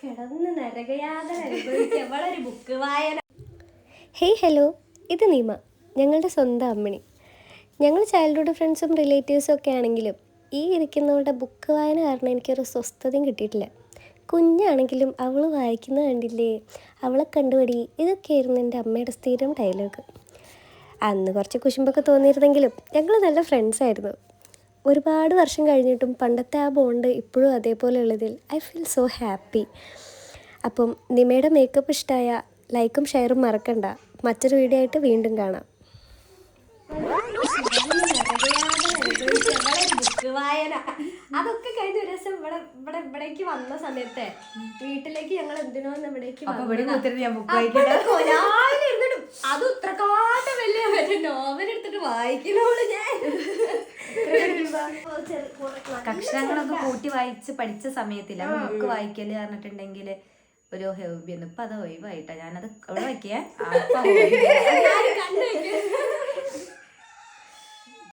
കിടന്ന് നരകയാതന അനുഭവിച്ച വളരെ ബുക്ക് വായന. ഹേയ് ഹലോ, ഇത് നീമ, ഞങ്ങളുടെ സ്വന്തം അമ്മിണി. ഞങ്ങൾ ചൈൽഡ്ഹുഡ് ഫ്രണ്ട്സും റിലേറ്റീവ്സും ഒക്കെ ആണെങ്കിലും ഈ ഇരിക്കുന്നവളുടെ ബുക്ക് വായന കാരണം എനിക്കൊരു സ്വസ്ഥതയും കിട്ടിയിട്ടില്ല. കുഞ്ഞാണെങ്കിലും അവൾ വായിക്കുന്നത് കണ്ടില്ലേ, അവളെ കണ്ടുപടി, ഇതൊക്കെയായിരുന്നു എൻ്റെ അമ്മയുടെ സ്ഥിരം ഡയലോഗ്. അന്ന് കുറച്ച് കുശുമ്പൊക്കെ തോന്നിയിരുന്നെങ്കിലും ഞങ്ങൾ നല്ല ഫ്രണ്ട്സായിരുന്നു. ഒരുപാട് വർഷം കഴിഞ്ഞിട്ടും പണ്ടത്തെ ആ ബോണ്ട് ഇപ്പോഴും അതേപോലെ ഉള്ളതിൽ ഐ ഫീൽ സോ ഹാപ്പി. അപ്പം നിമയുടെ മേക്കപ്പ് ഇഷ്ടമായ ലൈക്കും ഷെയറും മറക്കണ്ട. മറ്റൊരു വീഡിയോ ആയിട്ട് വീണ്ടും കാണാം. ബുക്ക് വായന അതൊക്കെ കഴിഞ്ഞ ഒരു ദിവസം ഇവിടേക്ക് വന്ന സമയത്തെ വീട്ടിലേക്ക് ഞങ്ങൾ എന്തിനോ ഇവിടേക്ക് അത് ഉത്രക്കാട്ട് വലിയ നോവൽ എടുത്തിട്ട് വായിക്കണോള് ഞാൻ. കക്ഷരങ്ങളൊക്കെ കൂട്ടി വായിച്ച് പഠിച്ച സമയത്തില്ല ബുക്ക് വായിക്കല് പറഞ്ഞിട്ടുണ്ടെങ്കിൽ ഒരു ഹോബിയൊന്നും. ഇപ്പൊ അത് ഒഴിവായിട്ടാ ഞാനത് അവിടെ വയ്ക്കുക.